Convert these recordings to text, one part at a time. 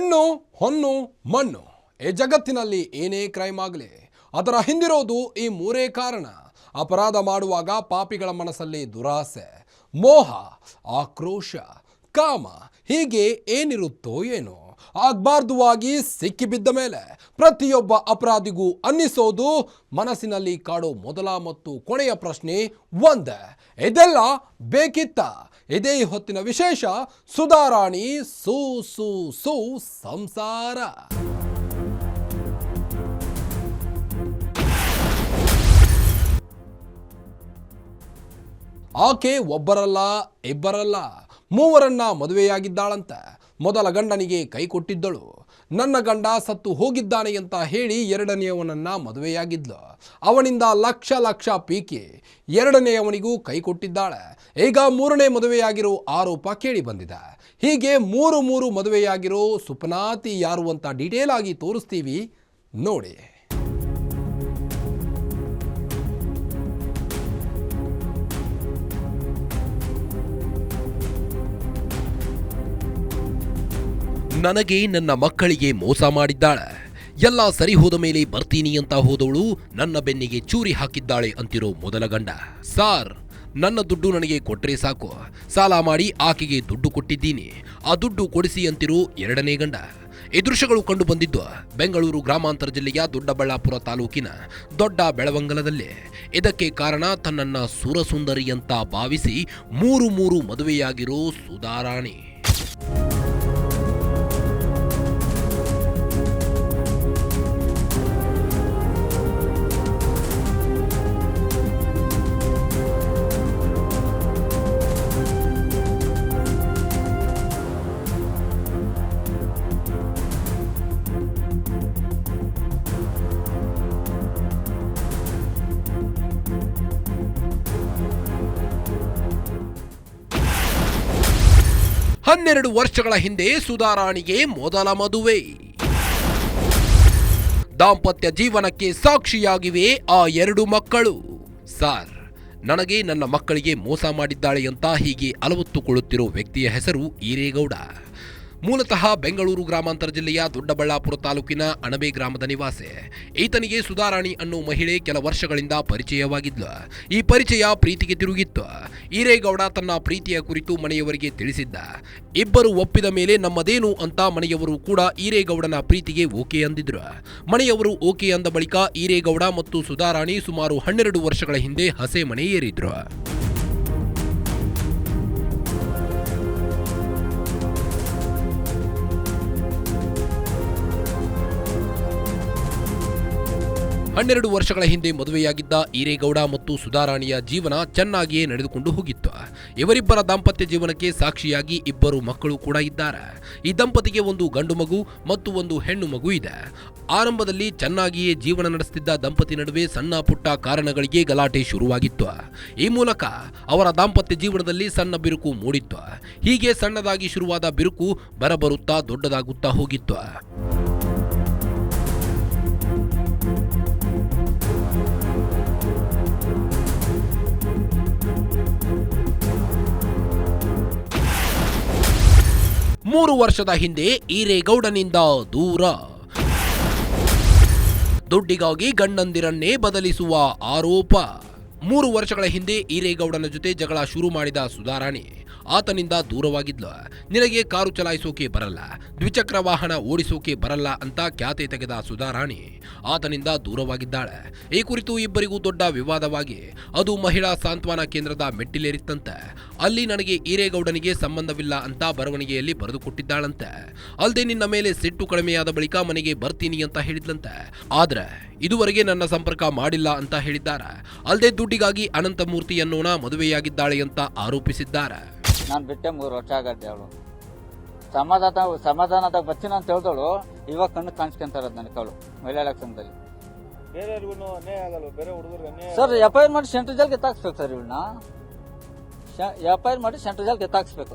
ಹೆಣ್ಣು ಹೊನ್ನು ಮಣ್ಣು ಈ ಜಗತ್ತಿನಲ್ಲಿ ಏನೇ ಕ್ರೈಮ್ ಆಗಲಿ ಅದರ ಹಿಂದಿರೋದು ಈ ಮೂರೇ ಕಾರಣ. ಅಪರಾಧ ಮಾಡುವಾಗ ಪಾಪಿಗಳ ಮನಸ್ಸಲ್ಲಿ ದುರಾಸೆ, ಮೋಹ, ಆಕ್ರೋಶ, ಕಾಮ ಹೀಗೆ ಏನಿರುತ್ತೋ ಏನೋ. ಆಗಬಾರ್ದುವಾಗಿ ಸಿಕ್ಕಿಬಿದ್ದ ಮೇಲೆ ಪ್ರತಿಯೊಬ್ಬ ಅಪರಾಧಿಗೂ ಅನ್ನಿಸೋದು, ಮನಸ್ಸಿನಲ್ಲಿ ಕಾಡೋ ಮೊದಲ ಮತ್ತು ಕೊನೆಯ ಪ್ರಶ್ನೆ ಒಂದೇ, ಇದೆಲ್ಲ ಬೇಕಿತ್ತ? ಇದೇ ಹೊತ್ತಿನ ವಿಶೇಷ ಸುಧಾರಾಣಿ ಸೂ ಸೂ ಸೂ ಸಂಸಾರ. ಆಕೆ ಒಬ್ಬರಲ್ಲ ಇಬ್ಬರಲ್ಲ ಮೂವರನ್ನ ಮದುವೆಯಾಗಿದ್ದಾಳಂತೆ. ಮೊದಲ ಗಂಡನಿಗೆ ಕೈ ಕೊಟ್ಟಿದ್ದಳು. ನನ್ನ ಗಂಡ ಸತ್ತು ಹೋಗಿದ್ದಾನೆ ಅಂತ ಹೇಳಿ ಎರಡನೆಯವನನ್ನ ಮದುವೆಯಾಗಿದ್ಲು. ಅವನಿಂದ ಲಕ್ಷ ಲಕ್ಷ ಪೀಕಿ ಎರಡನೆಯವನಿಗೂ ಕೈ ಕೊಟ್ಟಿದ್ದಾಳೆ. ಈಗ ಮೂರನೇ ಮದುವೆಯಾಗಿರೋ ಆರೋಪ ಕೇಳಿ ಬಂದಿದೆ. ಹೀಗೆ ಮೂರು ಮದುವೆಯಾಗಿರೋ ಸುಪನಾತಿ ಯಾರು ಅಂತ ಡೀಟೇಲ್ ಆಗಿ ತೋರಿಸ್ತೀವಿ ನೋಡಿ. ನನಗೆ ನನ್ನ ಮಕ್ಕಳಿಗೆ ಮೋಸ ಮಾಡಿದ್ದಾಳೆ, ಎಲ್ಲ ಸರಿ ಹೋದ ಮೇಲೆ ಬರ್ತೀನಿ ಅಂತ ಹೋದವಳು ನನ್ನ ಬೆನ್ನಿಗೆ ಚೂರಿ ಹಾಕಿದ್ದಾಳೆ ಅಂತಿರೋ ಮೊದಲ ಗಂಡ. ಸಾರ್, ನನ್ನ ದುಡ್ಡು ನನಗೆ ಕೊಟ್ರೆ ಸಾಕು, ಸಾಲ ಮಾಡಿ ಆಕೆಗೆ ದುಡ್ಡು ಕೊಟ್ಟಿದ್ದೀನಿ, ಆ ದುಡ್ಡು ಕೊಡಿಸಿ ಅಂತಿರೋ ಎರಡನೇ ಗಂಡ. ಈ ದೃಶ್ಯಗಳು ಕಂಡು ಬಂದಿದ್ದು ಬೆಂಗಳೂರು ಗ್ರಾಮಾಂತರ ಜಿಲ್ಲೆಯ ದೊಡ್ಡಬಳ್ಳಾಪುರ ತಾಲೂಕಿನ ದೊಡ್ಡ ಬೆಳವಂಗಲದಲ್ಲಿ. ಇದಕ್ಕೆ ಕಾರಣ ತನ್ನನ್ನ ಸುರಸುಂದರಿ ಅಂತ ಭಾವಿಸಿ ಮೂರು ಮದುವೆಯಾಗಿರೋ ಸುಧಾರಾಣಿ. ಹನ್ನೆರಡು ವರ್ಷಗಳ ಹಿಂದೆ ಸುಧಾರಾಣಿಗೆ ಮೊದಲ ಮದುವೆ. ದಾಂಪತ್ಯ ಜೀವನಕ್ಕೆ ಸಾಕ್ಷಿಯಾಗಿವೆ ಆ ಎರಡು ಮಕ್ಕಳು. ಸಾರ್, ನನಗೆ ನನ್ನ ಮಕ್ಕಳಿಗೆ ಮೋಸ ಮಾಡಿದ್ದಾಳೆ ಅಂತ ಹೀಗೆ ಅಲವತ್ತುಕೊಳ್ಳುತ್ತಿರೋ ವ್ಯಕ್ತಿಯ ಹೆಸರು ಈರೇಗೌಡ. ಮೂಲತಃ ಬೆಂಗಳೂರು ಗ್ರಾಮಾಂತರ ಜಿಲ್ಲೆಯ ದೊಡ್ಡಬಳ್ಳಾಪುರ ತಾಲೂಕಿನ ಅಣಬೆ ಗ್ರಾಮದ ನಿವಾಸಿ. ಈತನಿಗೆ ಸುಧಾರಾಣಿ ಅನ್ನೋ ಮಹಿಳೆ ಕೆಲ ವರ್ಷಗಳಿಂದ ಪರಿಚಯವಾಗಿದ್ಲು. ಈ ಪರಿಚಯ ಪ್ರೀತಿಗೆ ತಿರುಗಿತ್ತು. ಈರೇಗೌಡ ತನ್ನ ಪ್ರೀತಿಯ ಕುರಿತು ಮನೆಯವರಿಗೆ ತಿಳಿಸಿದ್ದ. ಇಬ್ಬರು ಒಪ್ಪಿದ ಮೇಲೆ ನಮ್ಮದೇನು ಅಂತ ಮನೆಯವರು ಕೂಡ ಈರೇಗೌಡನ ಪ್ರೀತಿಗೆ ಓಕೆ ಅಂದಿದ್ರು. ಮನೆಯವರು ಓಕೆ ಅಂದ ಬಳಿಕ ಈರೇಗೌಡ ಮತ್ತು ಸುಧಾರಾಣಿ ಸುಮಾರು 12 ವರ್ಷಗಳ ಹಿಂದೆ ಹಸೆ ಮನೆ ಏರಿದ್ರು. ಹನ್ನೆರಡು ವರ್ಷಗಳ ಹಿಂದೆ ಮದುವೆಯಾಗಿದ್ದ ಈರೇಗೌಡ ಮತ್ತು ಸುಧಾರಾಣಿಯ ಜೀವನ ಚೆನ್ನಾಗಿಯೇ ನಡೆದುಕೊಂಡು ಹೋಗಿತ್ತು. ಇವರಿಬ್ಬರ ದಾಂಪತ್ಯ ಜೀವನಕ್ಕೆ ಸಾಕ್ಷಿಯಾಗಿ ಇಬ್ಬರು ಮಕ್ಕಳು ಕೂಡ ಇದ್ದಾರೆ. ಈ ದಂಪತಿಗೆ ಒಂದು ಗಂಡು ಮಗು ಮತ್ತು ಒಂದು ಹೆಣ್ಣು ಮಗು ಇದೆ. ಆರಂಭದಲ್ಲಿ ಚೆನ್ನಾಗಿಯೇ ಜೀವನ ನಡೆಸುತ್ತಿದ್ದ ದಂಪತಿ ನಡುವೆ ಸಣ್ಣ ಪುಟ್ಟ ಕಾರಣಗಳಿಗೆ ಗಲಾಟೆ ಶುರುವಾಗಿತ್ತು. ಈ ಮೂಲಕ ಅವರ ದಾಂಪತ್ಯ ಜೀವನದಲ್ಲಿ ಸಣ್ಣ ಬಿರುಕು ಮೂಡಿತ್ತು. ಹೀಗೆ ಸಣ್ಣದಾಗಿ ಶುರುವಾದ ಬಿರುಕು ಬರಬರುತ್ತಾ ದೊಡ್ಡದಾಗುತ್ತಾ ಹೋಗಿತ್ತು. ಮೂರು ವರ್ಷದ ಹಿಂದೆ ಈರೇಗೌಡನಿಂದ ದೂರ. ದುಡ್ಡಿಗಾಗಿ ಗಂಡಂದಿರನ್ನೇ ಬದಲಿಸುವ ಆರೋಪ. 3 ವರ್ಷಗಳ ಹಿಂದೆ ಈರೇಗೌಡನ ಜೊತೆ ಜಗಳ ಶುರು ಮಾಡಿದ ಸುಧಾರಾಣಿ ಆತನಿಂದ ದೂರವಾಗಿದ್ಲು. ನಿನಗೆ ಕಾರು ಚಲಾಯಿಸೋಕೆ ಬರಲ್ಲ, ದ್ವಿಚಕ್ರ ವಾಹನ ಓಡಿಸೋಕೆ ಬರಲ್ಲ ಅಂತ ಖ್ಯಾತೆ ತೆಗೆದ ಸುಧಾರಾಣಿ ಆತನಿಂದ ದೂರವಾಗಿದ್ದಾಳೆ. ಈ ಕುರಿತು ಇಬ್ಬರಿಗೂ ದೊಡ್ಡ ವಿವಾದವಾಗಿ ಅದು ಮಹಿಳಾ ಸಾಂತ್ವನ ಕೇಂದ್ರದ ಮೆಟ್ಟಿಲೇರಿತ್ತಂತೆ. ಅಲ್ಲಿ ನನಗೆ ಈರೇಗೌಡನಿಗೆ ಸಂಬಂಧವಿಲ್ಲ ಅಂತ ಬರವಣಿಗೆಯಲ್ಲಿ ಬರೆದುಕೊಟ್ಟಿದ್ದಾಳಂತೆ. ಅಲ್ಲದೆ ನಿನ್ನ ಮೇಲೆ ಸಿಟ್ಟು ಕಡಿಮೆಯಾದ ಬಳಿಕ ಮನೆಗೆ ಬರ್ತೀನಿ ಅಂತ ಹೇಳಿದ್ಲಂತೆ. ಆದ್ರೆ ಇದುವರೆಗೆ ನನ್ನ ಸಂಪರ್ಕ ಮಾಡಿಲ್ಲ ಅಂತ ಹೇಳಿದ್ದಾರೆ. ಅಲ್ಲದೆ ದುಡ್ಡಿಗಾಗಿ ಅನಂತಮೂರ್ತಿ ಅನ್ನೋಣ ಮದುವೆಯಾಗಿದ್ದಾಳೆ ಅಂತ ಆರೋಪಿಸಿದ್ದಾರೆ. ನಾನು ಬಿಟ್ಟೆ 3 ವರ್ಷ ಆಗತ್ತೆ. ಅವಳು ಸಮಾಧಾನದಾಗ ಬರ್ತೀನಿ ಅಂತ ಹೇಳ್ದವಳು ಇವಾಗ ಕಣ್ಣು ಕಾಣಿಸ್ಕೊಂತಾರ ನನಗೆ. ಅವಳು ಮಹಿಳಾ ಎಲೆಕ್ಷನ್ದಲ್ಲಿ ಸರ್ ಎಫ್ಐಆರ್ ಮಾಡಿ ಸೆಂಟ್ರಲ್ ಜೈಲ್ಗೆ ಎತ್ತಾಕ್ಸ್ಬೇಕು ಸರ್. ಇವಳನ್ನ ಎಫ್ಐಆರ್ ಮಾಡಿ ಸೆಂಟ್ರಲ್ ಜೈಲ್ಗೆ ಎತ್ತಾಕ್ಸ್ಬೇಕು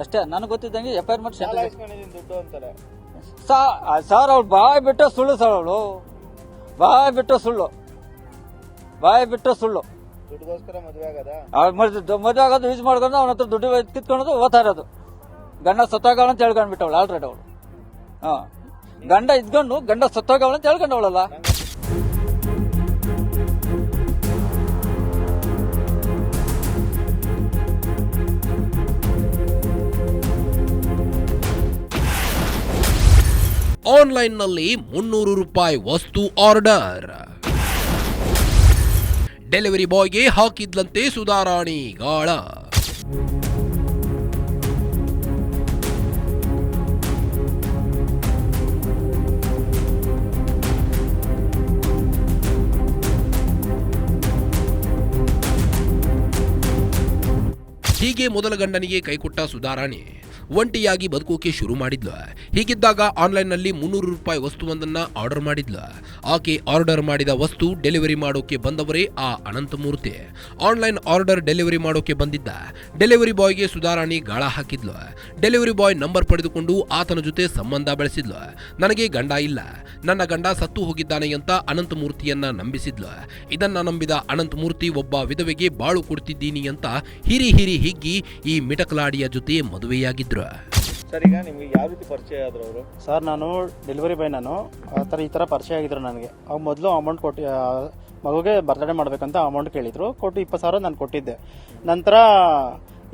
ಅಷ್ಟೇ. ನನಗೆ ಗೊತ್ತಿದ್ದಂಗೆ ಎಫ್ಐಆರ್ ಮಾಡಿ ಸೆಂಟ್ರಲ್ ಸರ್ ಅವಳು ಬಾಯ್ ಬಿಟ್ಟು ಸುಳ್ಳು ಸರ್. ಅವಳು ಬಾಯ್ ಬಿಟ್ಟು ಸುಳ್ಳು ಮದುವೆ ಆಗೋದು ಯೂಸ್ ಮಾಡ್ಕೊಂಡು ಅವನ ಹತ್ರ ದುಡ್ಡು ಕಿತ್ಕೊಳ್ಳೋದು ಓದ್ತಾ ಇರೋದು. ಗಂಡ ಸತ್ತಾಗ ಅಂತ ಹೇಳ್ಕೊಂಡ್ಬಿಟ್ಟವಳು ಆಲ್ರೆಡಿ. ಅವಳು ಹಾ, ಗಂಡ ಇದ್ಕೊಂಡು ಗಂಡ ಸತ್ತೋಗವಳ ಅಂತ ಹೇಳ್ಕೊಂಡವಳಲ್ಲ. ಆನ್ಲೈನ್ನಲ್ಲಿ 300 ರೂಪಾಯಿ ವಸ್ತು ಆರ್ಡರ್. ಡೆಲಿವರಿ ಬಾಯ್ಗೆ ಹಾಕಿದ್ಲಂತೆ ಸುಧಾರಾಣಿ ಗಾಳ. ಹೀಗೆ ಮೊದಲ ಗಂಡನಿಗೆ ಕೈಕೊಟ್ಟ ಸುಧಾರಾಣಿ ಒಂಟಿಯಾಗಿ ಬದುಕೋಕೆ ಶುರು ಮಾಡಿದ್ಲು. ಹೀಗಿದ್ದಾಗ ಆನ್ಲೈನ್ನಲ್ಲಿ 300 ರೂಪಾಯಿ ವಸ್ತುವೊಂದನ್ನ ಆರ್ಡರ್ ಮಾಡಿದ್ಲು. ಆಕೆ ಆರ್ಡರ್ ಮಾಡಿದ ವಸ್ತು ಡೆಲಿವರಿ ಮಾಡೋಕೆ ಬಂದವರೇ ಆ ಅನಂತಮೂರ್ತಿ. ಆನ್ಲೈನ್ ಆರ್ಡರ್ ಡೆಲಿವರಿ ಮಾಡೋಕೆ ಬಂದಿದ್ದ ಡೆಲಿವರಿ ಬಾಯ್ಗೆ ಸುಧಾರಾಣಿ ಗಾಳ ಹಾಕಿದ್ಲು. ಡೆಲಿವರಿ ಬಾಯ್ ನಂಬರ್ ಪಡೆದುಕೊಂಡು ಆತನ ಜೊತೆ ಸಂಬಂಧ ಬೆಳೆಸಿದ್ಲು. ನನಗೆ ಗಂಡ ಇಲ್ಲ, ನನ್ನ ಗಂಡ ಸತ್ತು ಹೋಗಿದ್ದಾನೆ ಅಂತ ಅನಂತಮೂರ್ತಿಯನ್ನ ನಂಬಿಸಿದ್ಲು. ಇದನ್ನ ನಂಬಿದ ಅನಂತಮೂರ್ತಿ ಒಬ್ಬ ವಿಧವೆಗೆ ಬಾಳು ಕೊಡ್ತಿದ್ದೀನಿ ಅಂತ ಹಿರಿ ಹಿಗ್ಗಿ ಈ ಮಿಟಕಲಾಡಿಯ ಜೊತೆ ಮದುವೆಯಾಗಿದ್ರು. ಸರ್, ಈಗ ನಿಮ್ಗೆ ಯಾವ ರೀತಿ ಪರಿಚಯ ಆದ್ರು ಅವರು? ಸರ್, ನಾನು ಡೆಲಿವರಿ ಬಾಯ್. ನಾನು ಈ ಥರ ಪರಿಚಯ ಆಗಿದ್ರು ನನಗೆ. ಅವ್ರು ಮೊದಲು ಅಮೌಂಟ್ ಕೊಟ್ಟು ಮಗುಗೆ ಬರ್ತ್ಡೇ ಮಾಡಬೇಕಂತ ಅಮೌಂಟ್ ಕೇಳಿದ್ರು. ಕೊಟ್ಟು 20,000 ನಾನು ಕೊಟ್ಟಿದ್ದೆ. ನಂತರ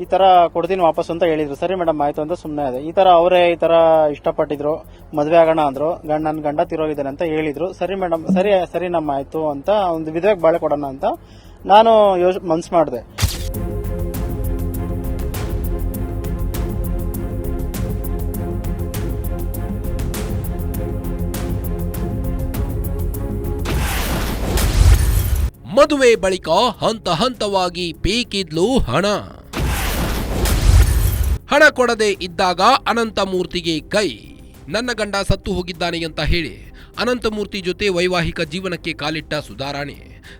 ಈ ಥರ ಕೊಡ್ತೀನಿ ವಾಪಸ್ ಅಂತ ಹೇಳಿದ್ರು. ಸರಿ ಮೇಡಮ್ ಆಯಿತು ಅಂತ ಸುಮ್ಮನೆ ಅದೇ. ಈ ಥರ ಅವರೇ ಈ ಥರ ಇಷ್ಟಪಟ್ಟಿದ್ರು, ಮದುವೆ ಆಗೋಣ ಅಂದರು. ನನ್ನ ಗಂಡ ತಿರೋಗಿದ್ದಾನೆ ಅಂತ ಹೇಳಿದ್ರು. ಸರಿ ಮೇಡಮ್, ಸರಿ ನಮ್ಮ ಆಯಿತು ಅಂತ ಒಂದು ವಿಧವೆಗೆ ಬಾಳೆ ಕೊಡೋಣ ಅಂತ ನಾನು ಮನ್ಸು ಮಾಡಿದೆ. ಮದುವೆ ಬಳಿಕ ಹಂತ ಹಂತವಾಗಿ ಪೀಕಿದ್ಲು ಹಣ ಕೊಡದೆ ಇದ್ದಾಗ ಅನಂತಮೂರ್ತಿಗೆ ಕೈ. ನನ್ನ ಗಂಡ ಸತ್ತು ಹೋಗಿದ್ದಾನೆ ಅಂತ ಹೇಳಿ ಅನಂತಮೂರ್ತಿ ಜೊತೆ ವೈವಾಹಿಕ ಜೀವನಕ್ಕೆ ಕಾಲಿಟ್ಟ ಸುಧಾರಾಣಿ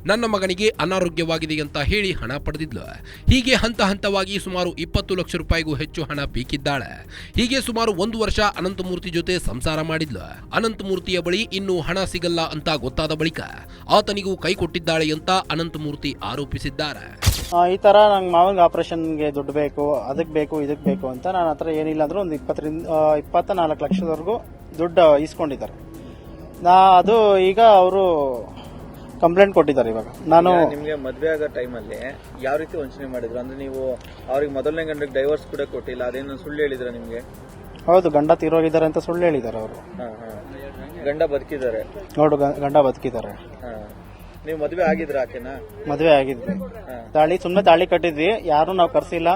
ನನ್ನ ಮಗನಿಗೆ ಅನಾರೋಗ್ಯವಾಗಿದೆ ಅಂತ ಹೇಳಿ ಹಣ ಪಡೆದಿದ್ಲು. ಹೀಗೆ ಹಂತ ಹಂತವಾಗಿ ಸುಮಾರು 20 ಲಕ್ಷ ರೂಪಾಯಿಗೂ ಹೆಚ್ಚು ಹಣ ಪೀಕಿದ್ದಾಳೆ. ಹೀಗೆ ಸುಮಾರು 1 ವರ್ಷ ಅನಂತಮೂರ್ತಿ ಜೊತೆ ಸಂಸಾರ ಮಾಡಿದ್ಲು. ಅನಂತಮೂರ್ತಿಯ ಬಳಿ ಇನ್ನೂ ಹಣ ಸಿಗಲ್ಲ ಅಂತ ಗೊತ್ತಾದ ಬಳಿಕ ಆತನಿಗೂ ಕೈ ಕೊಟ್ಟಿದ್ದಾಳೆ ಅಂತ ಅನಂತಮೂರ್ತಿ ಆರೋಪಿಸಿದ್ದಾರೆ. ಈ ಥರ ನಂಗೆ ಮಾವನಿಗೆ ಆಪರೇಷನ್ಗೆ ದುಡ್ಡು ಬೇಕು, ಅದಕ್ಕೆ ಬೇಕು, ಇದಕ್ಕೆ ಬೇಕು ಅಂತ ನನ್ನ ಹತ್ರ ಏನಿಲ್ಲ ಅಂದ್ರೂ ಒಂದು 24 ಲಕ್ಷದವರೆಗೂ ದುಡ್ಡು ಇಸ್ಕೊಂಡಿದ್ದಾರೆ. ಅದು ಈಗ ಅವರು ಕಂಪ್ಲೇಂಟ್ ಕೊಟ್ಟಿದ್ದಾರೆ. ಇವಾಗ ನಾನು ನಿಮ್ಗೆ ಮದ್ವೆ ಆಗೋ ಟೈಮಲ್ಲಿ ಯಾವ ರೀತಿ ವಂಚನೆ ಮಾಡಿದ್ರು? ಅಂದ್ರೆ ನೀವು ಅವ್ರಿಗೆ ಮೊದಲನೇ ಗಂಡಕ್ಕೆ ಡೈವರ್ಸ್ ಕೂಡ ಕೊಟ್ಟಿಲ್ಲ, ಅದೇನು ಸುಳ್ಳು ಹೇಳಿದ್ರ ನಿಮ್ಗೆ? ಹೌದು, ಗಂಡ ತೀರೋಗಿದ್ದಾರೆ ಅಂತ ಸುಳ್ಳು ಹೇಳಿದ್ದಾರೆ ಅವರು. ಗಂಡ ಬದುಕಿದ್ದಾರೆ? ನೋಡು, ಗಂಡ ಬದುಕಿದ್ದಾರೆ. ನೀವು ಮದ್ವೆ ಆಗಿದ್ರ ಆಕೆನಾ? ಮದುವೆ ಆಗಿದ್ವಿ. ಸುಮ್ಮನೆ ತಾಳಿ ಕಟ್ಟಿದ್ವಿ, ಯಾರು ನಾವು ಕರ್ಸಿಲ್ಲ,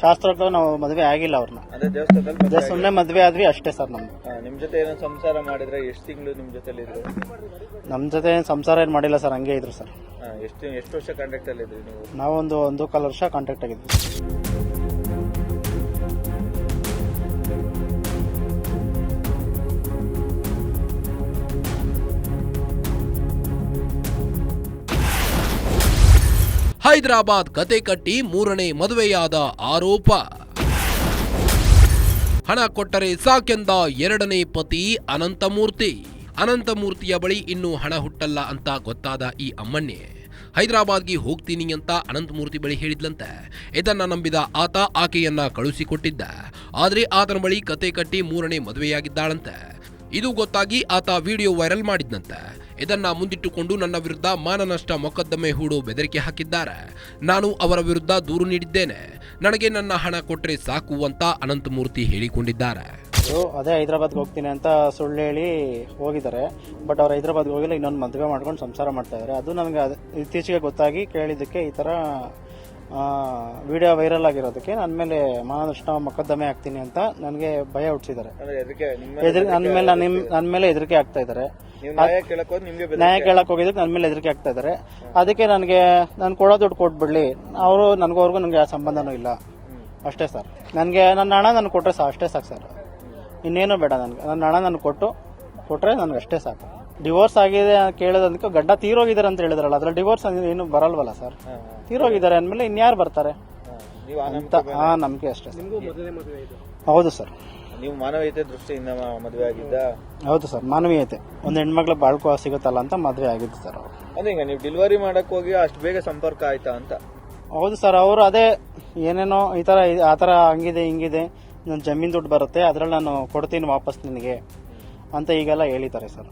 ಶಾಸ್ತ್ರೋಕ್ತ ನಾವು ಮದುವೆ ಆಗಿಲ್ಲ ಅವ್ರನ್ನ. ಅದೇ ದೇವಸ್ಥಾನದಲ್ಲಿ ಸುಮ್ಮನೆ ಮದುವೆ ಆದ್ವಿ ಅಷ್ಟೇ ಸರ್. ನಮ್ದು ನಿಮ್ ಜೊತೆ ಏನೋ ಸಂಸಾರ ಮಾಡಿದ್ರೆ ಎಷ್ಟು ತಿಂಗಳು ನಿಮ್ ಜೊತೆ ಇದ್ರು? ನಮ್ ಜೊತೆ ಸಂಸಾರ ಏನ್ ಮಾಡಿಲ್ಲ ಸರ್, ಹಂಗೆ ಇದ್ರು ಸರ್. ಎಷ್ಟು ವರ್ಷ ಕಾಂಟ್ಯಾಕ್ಟ್ ಅಲ್ಲಿ ಇದ್ರಿ ನೀವು? ನಾವು ಒಂದು 1.25 ವರ್ಷ ಕಾಂಟ್ಯಾಕ್ಟ್ ಆಗಿದ್ವಿ. ಹೈದರಾಬಾದ್ ಕತೆ ಕಟ್ಟಿ 3ನೇ ಮದುವೆಯಾದ ಆರೋಪ. ಹಣ ಕೊಟ್ಟರೆ ಸಾಕೆಂದ 2ನೇ ಪತಿ ಅನಂತಮೂರ್ತಿಯ ಬಳಿ ಇನ್ನೂ ಹಣ ಹುಟ್ಟಲ್ಲ ಅಂತ ಗೊತ್ತಾದ ಈ ಅಮ್ಮಣ್ಣೆ ಹೈದರಾಬಾದ್ಗೆ ಹೋಗ್ತೀನಿ ಅಂತ ಅನಂತಮೂರ್ತಿ ಬಳಿ ಹೇಳಿದ್ಲಂತೆ. ಇದನ್ನ ನಂಬಿದ ಆತ ಆಕೆಯನ್ನ ಕಳುಹಿಸಿಕೊಟ್ಟಿದ್ದ. ಆದ್ರೆ ಆತನ ಬಳಿ ಕತೆ ಕಟ್ಟಿ 3ನೇ ಮದುವೆಯಾಗಿದ್ದಾಳಂತೆ. ಇದು ಗೊತ್ತಾಗಿ ಆತ ವಿಡಿಯೋ ವೈರಲ್ ಮಾಡಿದ್ನಂತೆ. ಇದನ್ನ ಮುಂದಿಟ್ಟುಕೊಂಡು ನನ್ನ ವಿರುದ್ಧ ಮಾನನಷ್ಟ ಮೊಕದ್ದಮೆ ಹೂಡು ಬೆದರಿಕೆ ಹಾಕಿದ್ದಾರೆ. ನಾನು ಅವರ ವಿರುದ್ಧ ದೂರು ನೀಡಿದ್ದೇನೆ. ನನಗೆ ನನ್ನ ಹಣ ಕೊಟ್ಟರೆ ಸಾಕು ಅಂತ ಅನಂತಮೂರ್ತಿ ಹೇಳಿಕೊಂಡಿದ್ದಾರೆ. ಅದೇ ಹೈದರಾಬಾದ್ಗೆ ಹೋಗ್ತೀನಿ ಅಂತ ಸುಳ್ಳು ಹೇಳಿ ಹೋಗಿದ್ದಾರೆ. ಬಟ್ ಅವ್ರು ಹೈದರಾಬಾದ್ಗೆ ಹೋಗಿಲ್ಲ, ಇನ್ನೊಂದು ಮದುವೆ ಮಾಡ್ಕೊಂಡು ಸಂಸಾರ ಮಾಡ್ತಾ ಇದ್ದಾರೆ. ಅದು ನನಗೆ ಇತ್ತೀಚೆಗೆ ಗೊತ್ತಾಗಿ ಕೇಳಿದ್ದಕ್ಕೆ ಈ ಥರ ವಿಡಿಯೋ ವೈರಲ್ ಆಗಿರೋದಕ್ಕೆ ನನ್ನ ಮೇಲೆ ಮಾನನಷ್ಟ ಮೊಕದ್ದಮೆ ಹಾಕ್ತೀನಿ ಅಂತ ನನಗೆ ಭಯ ಹುಟ್ಟಿಸಿದ್ದಾರೆ. ನನ್ನ ಮೇಲೆ ಹೆದರಿಕೆ ಆಗ್ತಾ ಇದ್ದಾರೆ. ನ್ಯಾಯ ಕೇಳಕ್ ಹೋಗಿದ್ದಕ್ಕೆ ನನ್ನ ಮೇಲೆ ಹೆದರಿಕೆ ಆಗ್ತಾ ಇದ್ದಾರೆ. ಅದಕ್ಕೆ ನಾನು ಕೊಡೋ ದುಡ್ಡು ಕೊಟ್ಬಿಡ್ಲಿ, ಅವರು ನನಗೋರ್ಗು ನನಗೆ ಯಾವ ಸಂಬಂಧನೂ ಇಲ್ಲ ಅಷ್ಟೇ ಸರ್. ನನಗೆ ನನ್ನ ಹಣ ನನಗೆ ಕೊಟ್ಟರೆ ಅಷ್ಟೇ ಸಾಕು ಸರ್, ಇನ್ನೇನು ಬೇಡ. ನನಗೆ ನನ್ನ ಹಣ ನನಗೆ ಕೊಟ್ಟರೆ ನನಗೆ ಅಷ್ಟೇ ಸಾಕು. ಡಿವೋರ್ಸ್ ಆಗಿದೆ ಕೇಳೋದಕ್ಕೆ ಗಂಡ ತೀರೋಗಿದ್ದಾರೆ ಅಂತ ಹೇಳಿದ್ರಲ್ಲ, ಅದ್ರಲ್ಲಿ ಡಿವೋರ್ಸ್ ಏನು ಬರಲ್ವಲ್ಲ ಸರ್. ತೀರೋಗಿದ್ದಾರೆ ಅಂದ್ಮೇಲೆ ಇನ್ಯಾರು ಬರ್ತಾರೆ ಅಂತ ನಂಬಿಕೆ ಅಷ್ಟೇ. ಹೌದು ಸರ್. ನೀವು ಮಾನವೀಯತೆ ದೃಷ್ಟಿಯಿಂದ ಮದುವೆ ಆಗಿದ್ದ? ಹೌದು ಸರ್, ಮಾನವೀಯತೆ. ಒಂದು ಹೆಣ್ಮಕ್ಳು ಬಾಳ್ಕೋ ಸಿಗುತ್ತಲ್ಲ ಅಂತ ಮದುವೆ ಆಗಿದ್ದು ಸರ್. ಅದೇ ಈಗ ನೀವು ಡೆಲಿವರಿ ಮಾಡಕ್ ಹೋಗಿ ಅಷ್ಟು ಬೇಗ ಸಂಪರ್ಕ ಆಯ್ತಾ ಅಂತ? ಹೌದು ಸರ್, ಅವರು ಅದೇ ಏನೇನೋ ಆ ಥರ ಹಂಗಿದೆ ಹಿಂಗಿದೆ, ನನ್ನ ಜಮೀನ್ ದುಡ್ಡು ಬರುತ್ತೆ, ಅದ್ರಲ್ಲಿ ನಾನು ಕೊಡ್ತೀನಿ ವಾಪಸ್ ನಿನಗೆ ಅಂತ ಈಗೆಲ್ಲ ಹೇಳಿದ್ದಾರೆ ಸರ್.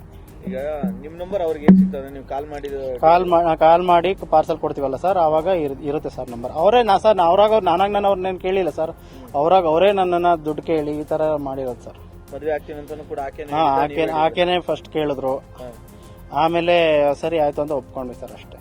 ಈಗ ನಿಮ್ ನಂಬರ್ ಅವ್ರಿಗೆ ಏನ್ ಸಿಗ್ತದೆ? ನೀವು ಕಾಲ್ ಮಾಡಿ ಪಾರ್ಸಲ್ ಕೊಡ್ತೀವಲ್ಲ ಸರ್, ಆವಾಗ ಇರುತ್ತೆ ಸರ್ ನಂಬರ್. ಅವರೇ ಸರ್ ನಾನಾಗ ನಾನು ಅವ್ರನ್ನೇನು ಕೇಳಿಲ್ಲ ಸರ್, ಅವರೇ ನನ್ನನ್ನ ದುಡ್ಡು ಕೇಳಿ ಈ ತರ ಮಾಡಿರೋದು ಸರ್. ಮದುವೆ ಆಗ್ತೀನಿ ಅಂತಾನು ಕೂಡ ಆಕೆನೆ ಫಸ್ಟ್ ಕೇಳಿದ್ರು, ಆಮೇಲೆ ಸರಿ ಆಯ್ತು ಅಂತ ಒಪ್ಕೊಂಡ್ವಿ ಸರ್ ಅಷ್ಟೇ.